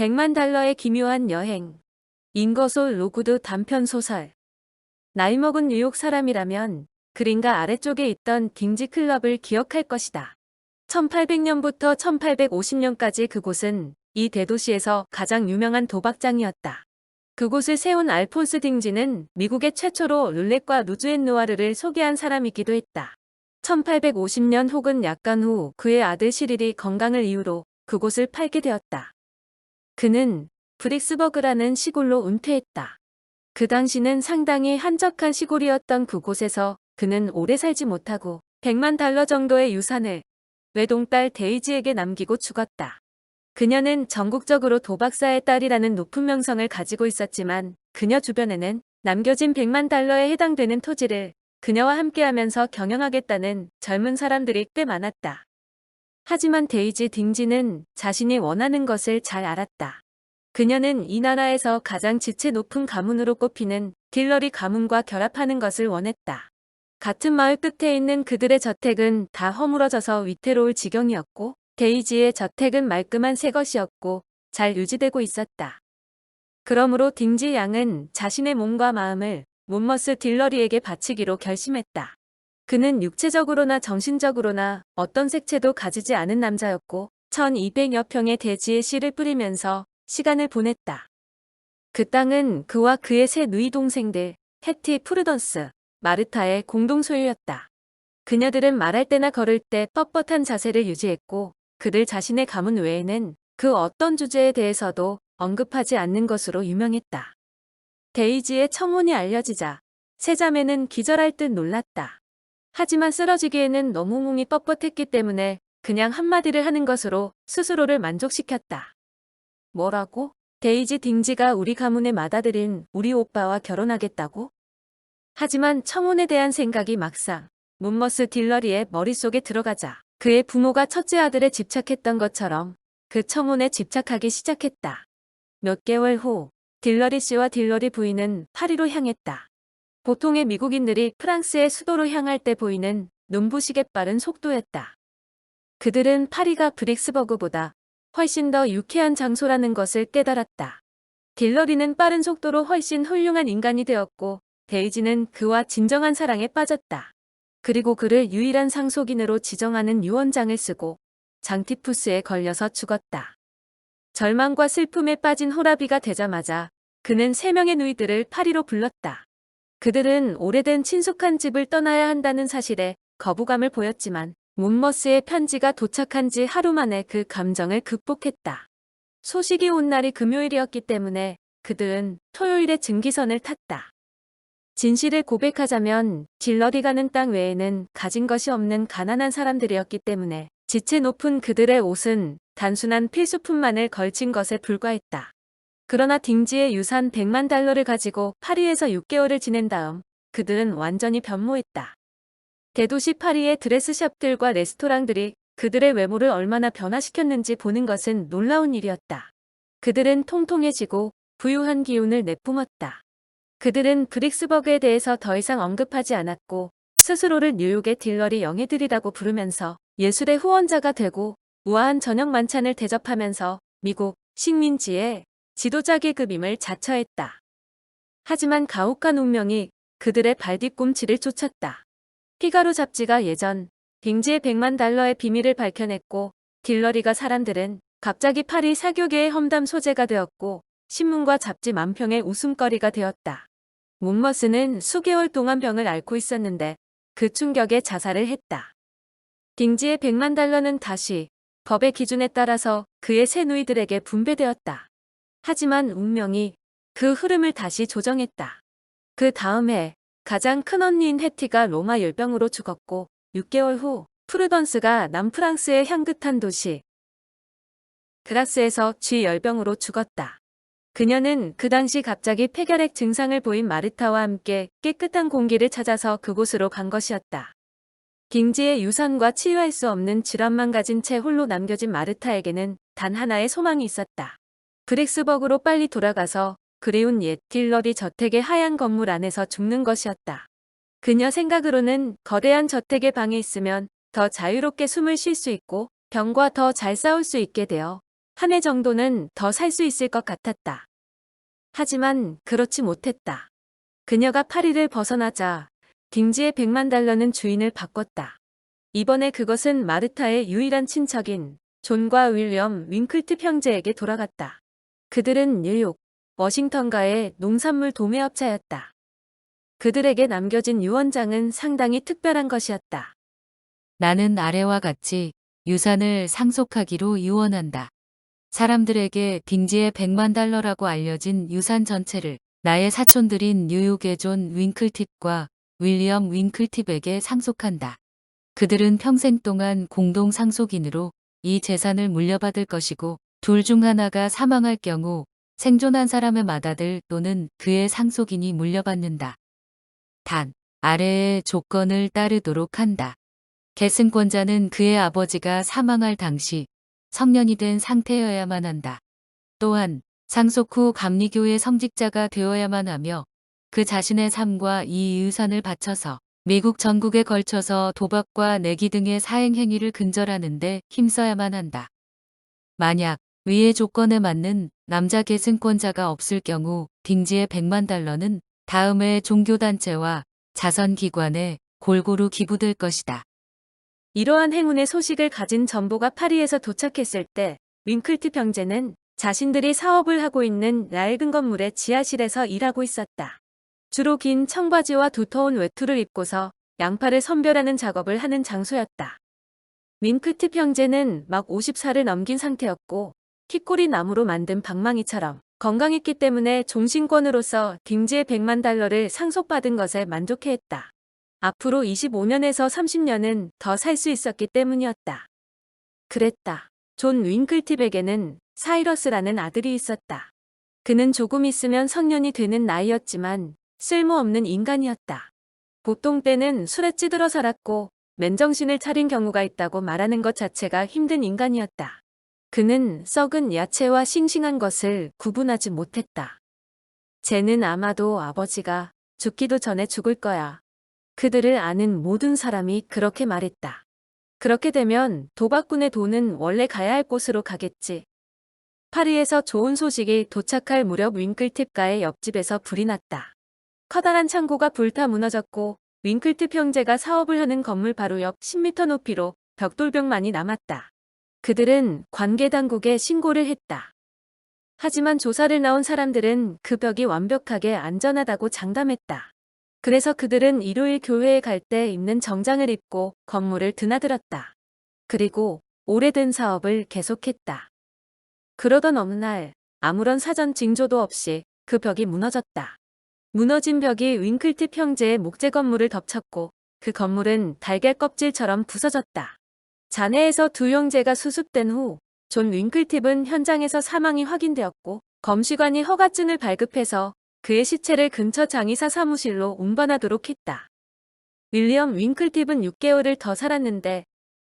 $100만 기묘한 여행. 잉거솔 로구드 단편 소설. 나이 먹은 뉴욕 사람이라면 그린가 아래쪽에 있던 딩지 클럽을 기억할 것이다. 1800년부터 1850년까지 그곳은 이 대도시에서 가장 유명한 도박장이었다. 그곳을 세운 알폰스 딩지는 미국의 최초로 룰렛과 루즈앤누아르를 소개한 사람이기도 했다. 1850년 혹은 약간 후 그의 아들 시릴이 건강을 이유로 그곳을 팔게 되었다. 그는 브릭스버그라는 시골로 은퇴했다. 그 당시는 상당히 한적한 시골이었던 그곳에서 그는 오래 살지 못하고 $100만 정도의 유산을 외동딸 데이지에게 남기고 죽었다. 그녀는 전국적으로 도박사의 딸이라는 높은 명성을 가지고 있었지만 그녀 주변에는 남겨진 $100만 해당되는 토지를 그녀와 함께하면서 경영하겠다는 젊은 사람들이 꽤 많았다. 하지만 데이지 딩지는 자신이 원하는 것을 잘 알았다. 그녀는 이 나라에서 가장 지체 높은 가문으로 꼽히는 딜러리 가문과 결합하는 것을 원했다. 같은 마을 끝에 있는 그들의 저택은 다 허물어져서 위태로울 지경이었고 데이지의 저택은 말끔한 새 것이었고 잘 유지되고 있었다. 그러므로 딩지 양은 자신의 몸과 마음을 몬머스 딜러리에게 바치기로 결심했다. 그는 육체적으로나 정신적으로나 어떤 색채도 가지지 않은 남자였고 1200여 평의 대지에 씨를 뿌리면서 시간을 보냈다. 그 땅은 그와 그의 세 누이 동생들 해티, 프루던스, 마르타의 공동 소유였다. 그녀들은 말할 때나 걸을 때 뻣뻣한 자세를 유지했고 그들 자신의 가문 외에는 그 어떤 주제에 대해서도 언급하지 않는 것으로 유명했다. 데이지의 청혼이 알려지자 세 자매는 기절할 듯 놀랐다. 하지만 쓰러지기에는 너무 몸이 뻣뻣했기 때문에 그냥 한마디를 하는 것으로 스스로를 만족시켰다. 뭐라고? 데이지 딩지가 우리 가문에 맏아들인 우리 오빠와 결혼하겠다고? 하지만 청혼에 대한 생각이 막상 몬머스 딜러리의 머릿속에 들어가자 그의 부모가 첫째 아들에 집착했던 것처럼 그 청혼에 집착하기 시작했다. 몇 개월 후 딜러리 씨와 딜러리 부인은 파리로 향했다. 보통의 미국인들이 프랑스의 수도로 향할 때 보이는 눈부시게 빠른 속도였다. 그들은 파리가 브릭스버그보다 훨씬 더 유쾌한 장소라는 것을 깨달았다. 딜러리는 빠른 속도로 훨씬 훌륭한 인간이 되었고 데이지는 그와 진정한 사랑에 빠졌다. 그리고 그를 유일한 상속인으로 지정하는 유언장을 쓰고 장티푸스에 걸려서 죽었다. 절망과 슬픔에 빠진 호라비가 되자마자 그는 세 명의 누이들을 파리로 불렀다. 그들은 오래된 친숙한 집을 떠나야 한다는 사실에 거부감을 보였지만 몬머스의 편지가 도착한 지 하루 만에 그 감정을 극복했다. 소식이 온 날이 금요일이었기 때문에 그들은 토요일에 증기선을 탔다. 진실을 고백하자면 딜러리 가는 땅 외에는 가진 것이 없는 가난한 사람들이었기 때문에 지체 높은 그들의 옷은 단순한 필수품만을 걸친 것에 불과했다. 그러나 딩지의 유산 $100만 가지고 파리에서 6개월을 지낸 다음 그들은 완전히 변모했다. 대도시 파리의 드레스샵들과 레스토랑들이 그들의 외모를 얼마나 변화시켰는지 보는 것은 놀라운 일이었다. 그들은 통통해지고 부유한 기운을 내뿜었다. 그들은 브릭스버그에 대해서 더 이상 언급하지 않았고 스스로를 뉴욕의 딜러리 영예들이라고 부르면서 예술의 후원자가 되고 우아한 저녁 만찬을 대접하면서 미국 식민지의 지도자 계급임을 자처했다. 하지만 가혹한 운명이 그들의 발뒤꿈치를 쫓았다. 피가로 잡지가 예전 딩지의 $100만 비밀을 밝혀냈고 딜러리가 사람들은 갑자기 파리 사교계의 험담 소재가 되었고 신문과 잡지 만평의 웃음거리가 되었다. 몬머스는 수개월 동안 병을 앓고 있었는데 그 충격에 자살을 했다. 딩지의 $100만 다시 법의 기준에 따라서 그의 세 누이들에게 분배되었다. 하지만 운명이 그 흐름을 다시 조정했다. 그 다음 해 가장 큰 언니인 해티가 로마 열병으로 죽었고 6개월 후 프루던스가 남프랑스의 향긋한 도시 그라스에서 쥐 열병으로 죽었다. 그녀는 그 당시 갑자기 폐결핵 증상을 보인 마르타와 함께 깨끗한 공기를 찾아서 그곳으로 간 것이었다. 딩지의 유산과 치유할 수 없는 질환만 가진 채 홀로 남겨진 마르타에게는 단 하나의 소망이 있었다. 브릭스버그로 빨리 돌아가서 그리운 옛 딜러리 저택의 하얀 건물 안에서 죽는 것이었다. 그녀 생각으로는 거대한 저택의 방에 있으면 더 자유롭게 숨을 쉴 수 있고 병과 더 잘 싸울 수 있게 되어 한 해 정도는 더 살 수 있을 것 같았다. 하지만 그렇지 못했다. 그녀가 파리를 벗어나자 딩지의 100만 달러는 주인을 바꿨다. 이번에 그것은 마르타의 유일한 친척인 존과 윌리엄 윙클팁 형제에게 돌아갔다. 그들은 뉴욕, 워싱턴가의 농산물 도매업자였다. 그들에게 남겨진 유언장은 상당히 특별한 것이었다. 나는 아래와 같이 유산을 상속하기로 유언한다. 사람들에게 딩지의 100만 달러라고 알려진 유산 전체를 나의 사촌들인 뉴욕의 존 윙클팁과 윌리엄 윙클팁에게 상속한다. 그들은 평생 동안 공동 상속인으로 이 재산을 물려받을 것이고 둘 중 하나가 사망할 경우 생존한 사람의 맏아들 또는 그의 상속인이 물려받는다. 단, 아래의 조건을 따르도록 한다. 계승권자는 그의 아버지가 사망할 당시 성년이 된 상태여야만 한다. 또한 상속 후 감리교의 성직자가 되어야만 하며 그 자신의 삶과 이 유산을 바쳐서 미국 전국에 걸쳐서 도박과 내기 등의 사행 행위를 근절하는 데 힘써야만 한다. 만약 위의 조건에 맞는 남자 계승권자가 없을 경우 딩지의 100만 달러는 다음의 종교단체와 자선기관에 골고루 기부될 것이다. 이러한 행운의 소식을 가진 전보가 파리에서 도착했을 때 윙클팁 형제는 자신들이 사업을 하고 있는 낡은 건물의 지하실에서 일하고 있었다. 주로 긴 청바지와 두터운 외투를 입고서 양파를 선별하는 작업을 하는 장소였다. 윙클팁 형제는 막 50살을 넘긴 상태였고 킥골이 나무로 만든 방망이처럼 건강했기 때문에 종신권으로서 딩지의 100만 달러를 상속받은 것에 만족해했다. 앞으로 25년에서 30년은 더 살 수 있었기 때문이었다. 그랬다. 존 윙클팁에게는 사이러스라는 아들이 있었다. 그는 조금 있으면 성년이 되는 나이였지만 쓸모없는 인간이었다. 보통 때는 술에 찌들어 살았고 맨정신을 차린 경우가 있다고 말하는 것 자체가 힘든 인간이었다. 그는 썩은 야채와 싱싱한 것을 구분하지 못했다. 쟤는 아마도 아버지가 죽기도 전에 죽을 거야. 그들을 아는 모든 사람이 그렇게 말했다. 그렇게 되면 도박꾼의 돈은 원래 가야 할 곳으로 가겠지. 파리에서 좋은 소식이 도착할 무렵 윙클팁가의 옆집에서 불이 났다. 커다란 창고가 불타 무너졌고 윙클팁 형제가 사업을 하는 건물 바로 옆 10m 높이로 벽돌벽만이 남았다. 그들은 관계당국에 신고를 했다. 하지만 조사를 나온 사람들은 그 벽이 완벽하게 안전하다고 장담했다. 그래서 그들은 일요일 교회에 갈 때 입는 정장을 입고 건물을 드나들었다. 그리고 오래된 사업을 계속했다. 그러던 어느 날 아무런 사전 징조도 없이 그 벽이 무너졌다. 무너진 벽이 윙클팁 형제의 목재 건물을 덮쳤고 그 건물은 달걀 껍질처럼 부서졌다. 잔해에서 두 형제가 수습된 후 존 윙클팁은 현장에서 사망이 확인되었고 검시관이 허가증을 발급해서 그의 시체를 근처 장의사 사무실로 운반하도록 했다. 윌리엄 윙클팁은 6개월을 더 살았는데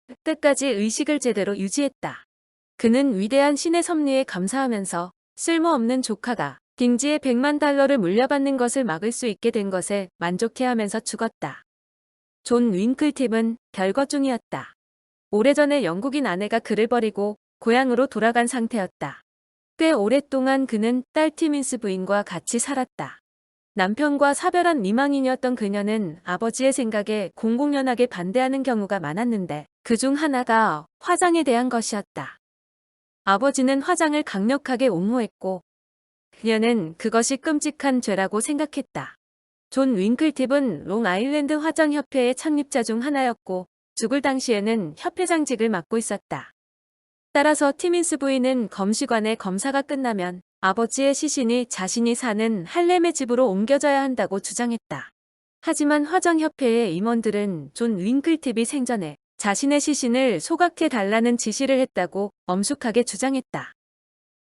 그때까지 의식을 제대로 유지했다. 그는 위대한 신의 섭리에 감사하면서 쓸모없는 조카가 딩지의 100만 달러를 물려받는 것을 막을 수 있게 된 것에 만족해하면서 죽었다. 존 윙클팁은 별거 중이었다. 오래전에 영국인 아내가 그를 버리고 고향으로 돌아간 상태였다. 꽤 오랫동안 그는 딸 티민스 부인과 같이 살았다. 남편과 사별한 미망인이었던 그녀는 아버지의 생각에 공공연하게 반대하는 경우가 많았는데 그중 하나가 화장에 대한 것이었다. 아버지는 화장을 강력하게 옹호했고 그녀는 그것이 끔찍한 죄라고 생각했다. 존 윙클팁은 롱아일랜드 화장협회의 창립자 중 하나였고 죽을 당시에는 협회장직을 맡고 있었다. 따라서 티민스 부인은 검시관의 검사가 끝나면 아버지의 시신이 자신이 사는 할렘의 집으로 옮겨져야 한다고 주장했다. 하지만 화장협회의 임원들은 존 윙클팁이 생전에 자신의 시신을 소각해 달라는 지시를 했다고 엄숙하게 주장했다.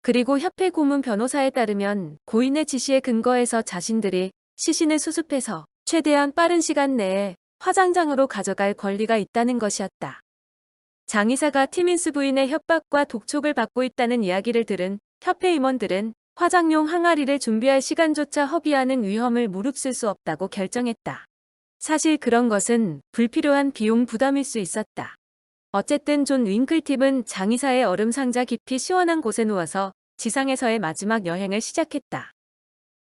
그리고 협회 고문 변호사에 따르면 고인의 지시에 근거해서 자신들이 시신을 수습해서 최대한 빠른 시간 내에 화장장으로 가져갈 권리가 있다는 것이었다. 장의사가 티민스 부인의 협박과 독촉을 받고 있다는 이야기를 들은 협회 임원들은 화장용 항아리를 준비할 시간조차 허비하는 위험을 무릅쓸 수 없다고 결정했다. 사실 그런 것은 불필요한 비용 부담일 수 있었다. 어쨌든 존 윙클팁은 장의사의 얼음 상자 깊이 시원한 곳에 누워서 지상에서의 마지막 여행을 시작했다.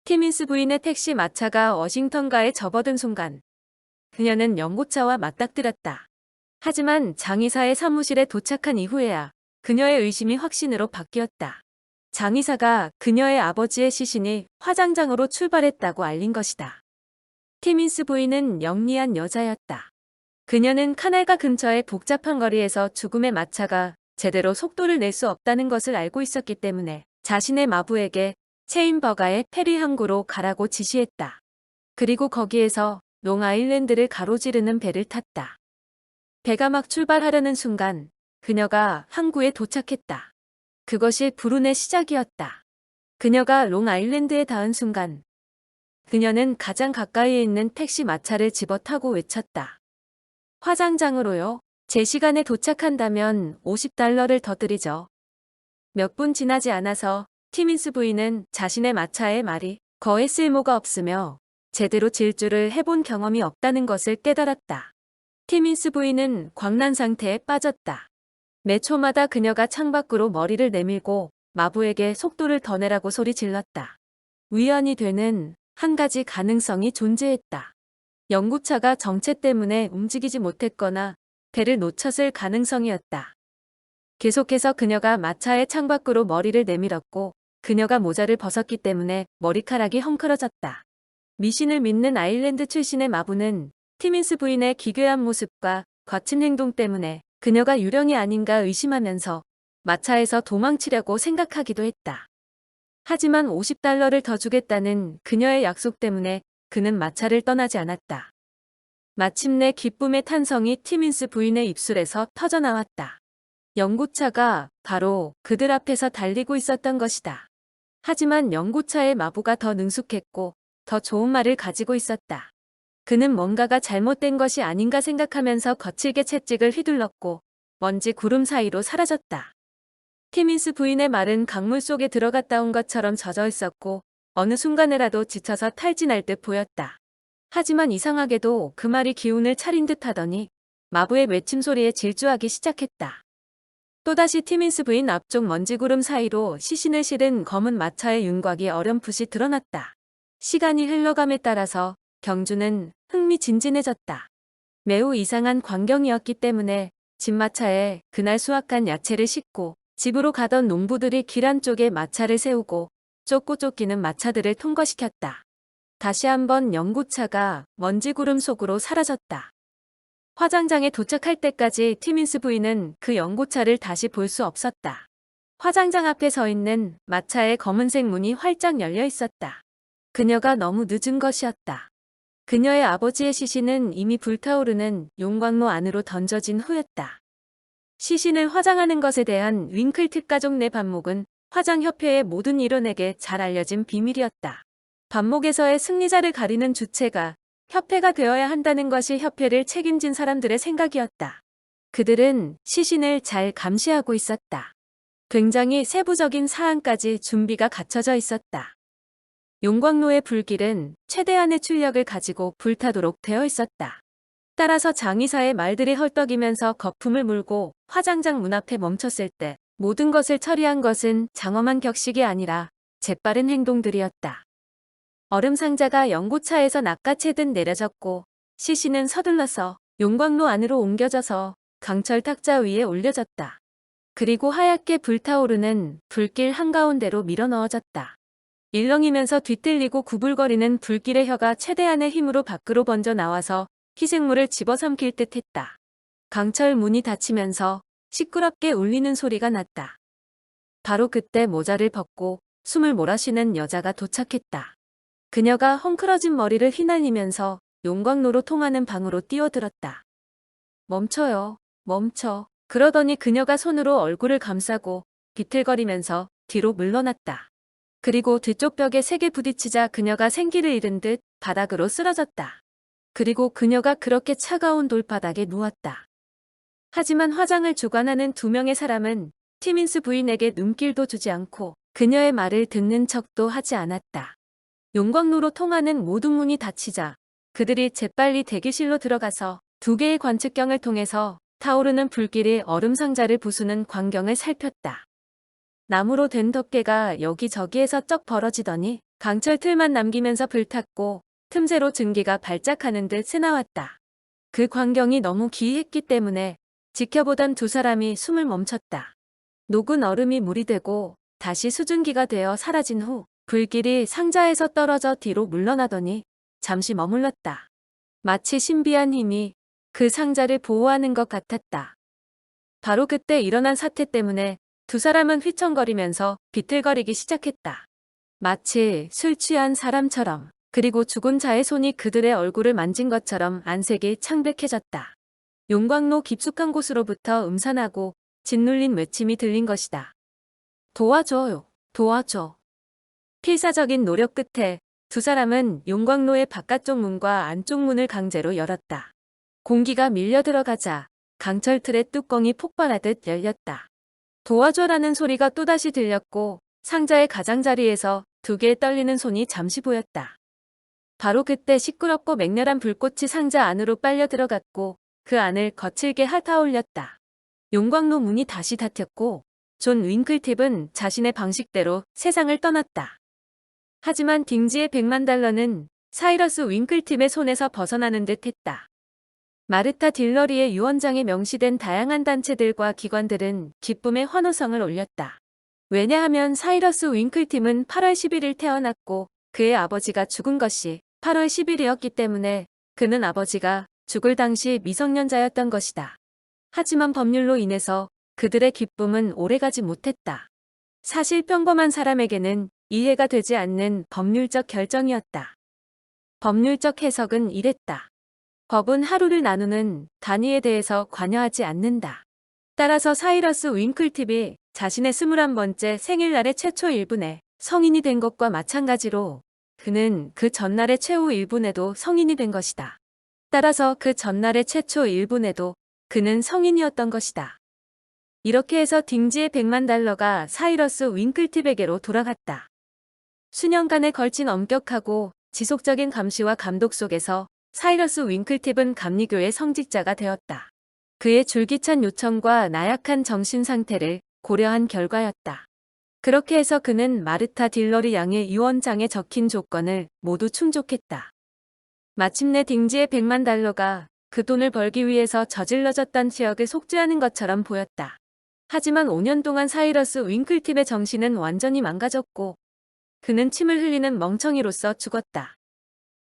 티민스 부인의 택시 마차가 워싱턴가에 접어든 순간 그녀는 연고차와 맞닥뜨렸다. 하지만 장의사의 사무실에 도착한 이후에야 그녀의 의심이 확신으로 바뀌었다. 장의사가 그녀의 아버지의 시신이 화장장으로 출발했다고 알린 것이다. 티민스 부인은 영리한 여자였다. 그녀는 카날가 근처의 복잡한 거리에서 죽음의 마차가 제대로 속도를 낼 수 없다는 것을 알고 있었기 때문에 자신의 마부에게 체인버가의 페리 항구로 가라고 지시했다. 그리고 거기에서 롱아일랜드를 가로지르는 배를 탔다. 배가 막 출발하려는 순간 그녀가 항구에 도착했다. 그것이 불운의 시작이었다. 그녀가 롱아일랜드에 닿은 순간 그녀는 가장 가까이에 있는 택시 마차를 집어 타고 외쳤다. 화장장으로요. 제 시간에 도착한다면 $50를 더 드리죠. 몇 분 지나지 않아서 티민스 부인은 자신의 마차의 말이 거의 쓸모가 없으며 제대로 질주를 해본 경험이 없다는 것을 깨달았다. 티민스 부인은 광란 상태에 빠졌다. 매 초마다 그녀가 창밖으로 머리를 내밀고 마부에게 속도를 더 내라고 소리 질렀다. 위안이 되는 한 가지 가능성이 존재했다. 연구차가 정체 때문에 움직이지 못했거나 배를 놓쳤을 가능성이었다. 계속해서 그녀가 마차의 창밖으로 머리를 내밀었고 그녀가 모자를 벗었기 때문에 머리카락이 헝클어졌다. 미신을 믿는 아일랜드 출신의 마부는 티민스 부인의 기괴한 모습과 거친 행동 때문에 그녀가 유령이 아닌가 의심하면서 마차에서 도망치려고 생각하기도 했다. 하지만 $50를 더 주겠다는 그녀의 약속 때문에 그는 마차를 떠나지 않았다. 마침내 기쁨의 탄성이 티민스 부인의 입술에서 터져나왔다. 연구차가 바로 그들 앞에서 달리고 있었던 것이다. 하지만 연구차의 마부가 더 능숙했고 더 좋은 말을 가지고 있었다. 그는 뭔가가 잘못된 것이 아닌가 생각하면서 거칠게 채찍을 휘둘렀고 먼지 구름 사이로 사라졌다. 티민스 부인의 말은 강물 속에 들어갔다 온 것처럼 젖어 있었고 어느 순간에라도 지쳐서 탈진할 듯 보였다. 하지만 이상하게도 그 말이 기운을 차린 듯 하더니 마부의 외침 소리에 질주하기 시작했다. 또다시 티민스 부인 앞쪽 먼지구름 사이로 시신을 실은 검은 마차의 윤곽이 어렴풋이 드러났다. 시간이 흘러감에 따라서 경주는 흥미진진해졌다. 매우 이상한 광경이었기 때문에 집마차에 그날 수확한 야채를 싣고 집으로 가던 농부들이 길 한쪽에 마차를 세우고 쫓고 쫓기는 마차들을 통과시켰다. 다시 한번 연구차가 먼지구름 속으로 사라졌다. 화장장에 도착할 때까지 티민스 부인은 그 연구차를 다시 볼 수 없었다. 화장장 앞에 서 있는 마차의 검은색 문이 활짝 열려 있었다. 그녀가 너무 늦은 것이었다. 그녀의 아버지의 시신은 이미 불타오르는 용광로 안으로 던져진 후였다. 시신을 화장하는 것에 대한 윙클팁 가족 내 반목은 화장협회의 모든 일원에게 잘 알려진 비밀이었다. 반목에서의 승리자를 가리는 주체가 협회가 되어야 한다는 것이 협회를 책임진 사람들의 생각이었다. 그들은 시신을 잘 감시하고 있었다. 굉장히 세부적인 사안까지 준비가 갖춰져 있었다. 용광로의 불길은 최대한의 출력을 가지고 불타도록 되어 있었다. 따라서 장의사의 말들이 헐떡이면서 거품을 물고 화장장 문 앞에 멈췄을 때 모든 것을 처리한 것은 장엄한 격식이 아니라 재빠른 행동들이었다. 얼음 상자가 연고차에서 낚아채듯 내려졌고 시신은 서둘러서 용광로 안으로 옮겨져서 강철 탁자 위에 올려졌다. 그리고 하얗게 불타오르는 불길 한가운데로 밀어넣어졌다. 일렁이면서 뒤틀리고 구불거리는 불길의 혀가 최대한의 힘으로 밖으로 번져 나와서 희생물을 집어삼킬 듯 했다. 강철 문이 닫히면서 시끄럽게 울리는 소리가 났다. 바로 그때 모자를 벗고 숨을 몰아쉬는 여자가 도착했다. 그녀가 헝클어진 머리를 휘날리면서 용광로로 통하는 방으로 뛰어들었다. 멈춰요. 멈춰. 그러더니 그녀가 손으로 얼굴을 감싸고 비틀거리면서 뒤로 물러났다. 그리고 뒤쪽 벽에 세게 부딪히자 그녀가 생기를 잃은 듯 바닥으로 쓰러졌다. 그리고 그녀가 그렇게 차가운 돌바닥에 누웠다. 하지만 화장을 주관하는 두 명의 사람은 티민스 부인에게 눈길도 주지 않고 그녀의 말을 듣는 척도 하지 않았다. 용광로로 통하는 모든 문이 닫히자 그들이 재빨리 대기실로 들어가서 두 개의 관측경을 통해서 타오르는 불길이 얼음 상자를 부수는 광경을 살폈다. 나무로 된 덮개가 여기저기에서 쩍 벌어지더니 강철 틀만 남기면서 불탔고 틈새로 증기가 발작하는 듯 새나왔다. 그 광경이 너무 기이했기 때문에 지켜보던 두 사람이 숨을 멈췄다. 녹은 얼음이 물이 되고 다시 수증기가 되어 사라진 후 불길이 상자에서 떨어져 뒤로 물러나더니 잠시 머물렀다. 마치 신비한 힘이 그 상자를 보호하는 것 같았다. 바로 그때 일어난 사태 때문에 두 사람은 휘청거리면서 비틀거리기 시작했다. 마치 술 취한 사람처럼, 그리고 죽은 자의 손이 그들의 얼굴을 만진 것처럼 안색이 창백해졌다. 용광로 깊숙한 곳으로부터 음산하고 짓눌린 외침이 들린 것이다. 도와줘요. 도와줘. 필사적인 노력 끝에 두 사람은 용광로의 바깥쪽 문과 안쪽 문을 강제로 열었다. 공기가 밀려 들어가자 강철 틀의 뚜껑이 폭발하듯 열렸다. 도와줘라는 소리가 또다시 들렸고 상자의 가장자리에서 두 개의 떨리는 손이 잠시 보였다. 바로 그때 시끄럽고 맹렬한 불꽃이 상자 안으로 빨려 들어갔고 그 안을 거칠게 핥아올렸다. 용광로 문이 다시 닫혔고 존 윙클팁은 자신의 방식대로 세상을 떠났다. 하지만 딩지의 $1,000,000는 사이러스 윙클팁의 손에서 벗어나는 듯 했다. 마르타 딜러리의 유언장에 명시된 다양한 단체들과 기관들은 기쁨의 환호성을 올렸다. 왜냐하면 사이러스 윙클팁은 8월 11일 태어났고 그의 아버지가 죽은 것이 8월 10일이었기 때문에 그는 아버지가 죽을 당시 미성년자였던 것이다. 하지만 법률로 인해서 그들의 기쁨은 오래가지 못했다. 사실 평범한 사람에게는 이해가 되지 않는 법률적 결정이었다. 법률적 해석은 이랬다. 법은 하루를 나누는 단위에 대해서 관여하지 않는다. 따라서 사이러스 윙클팁이 자신의 21번째 생일날의 최초 1분에 성인이 된 것과 마찬가지로 그는 그 전날의 최후 1분에도 성인이 된 것이다. 따라서 그 전날의 최초 1분에도 그는 성인이었던 것이다. 이렇게 해서 딩지의 $1,000,000가 사이러스 윙클팁에게로 돌아갔다. 수년간에 걸친 엄격하고 지속적인 감시와 감독 속에서 사이러스 윙클팁은 감리교의 성직자가 되었다. 그의 줄기찬 요청과 나약한 정신 상태를 고려한 결과였다. 그렇게 해서 그는 마르타 딜러리 양의 유언장에 적힌 조건을 모두 충족했다. 마침내 딩지의 $1,000,000가 그 돈을 벌기 위해서 저질러졌던 죄악을 속죄하는 것처럼 보였다. 하지만 5년 동안 사이러스 윙클팁의 정신은 완전히 망가졌고 그는 침을 흘리는 멍청이로서 죽었다.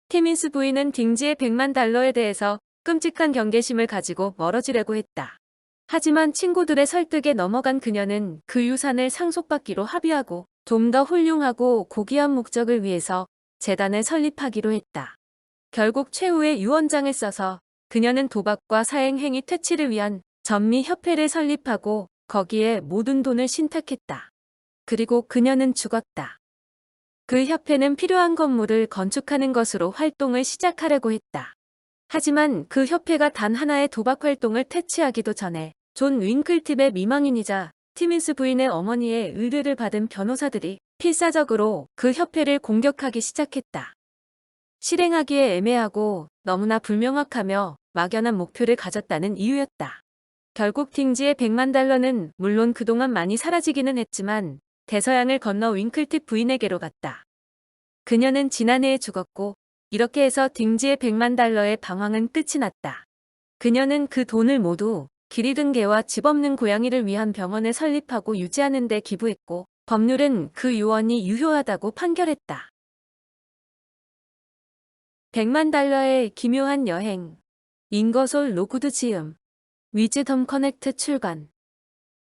티민스 부인은 딩지의 $1,000,000에 대해서 끔찍한 경계심을 가지고 멀어지려고 했다. 하지만 친구들의 설득에 넘어간 그녀는 그 유산을 상속받기로 합의하고 좀 더 훌륭하고 고귀한 목적을 위해서 재단을 설립하기로 했다. 결국 최후의 유언장을 써서 그녀는 도박과 사행행위 퇴치를 위한 전미협회를 설립하고 거기에 모든 돈을 신탁했다. 그리고 그녀는 죽었다. 그 협회는 필요한 건물을 건축하는 것으로 활동을 시작하려고 했다. 하지만 그 협회가 단 하나의 도박 활동을 퇴치하기도 전에 존 윙클팁의 미망인이자 티민스 부인의 어머니의 의뢰를 받은 변호사들이 필사적으로 그 협회를 공격하기 시작했다. 실행하기에 애매하고 너무나 불명확하며 막연한 목표를 가졌다는 이유였다. 결국 딩지의 $1,000,000는 물론 그동안 많이 사라지기는 했지만 대서양을 건너 윙클팁 부인에게로 갔다. 그녀는 지난해에 죽었고 이렇게 해서 딩지의 $1,000,000의 방황은 끝이 났다. 그녀는 그 돈을 모두 길 잃은 개와 집 없는 고양이를 위한 병원을 설립하고 유지하는 데 기부했고 법률은 그 유언이 유효하다고 판결했다. $1,000,000의 기묘한 여행. 인거솔 로쿠드 지음. 위즈덤 커넥트 출간.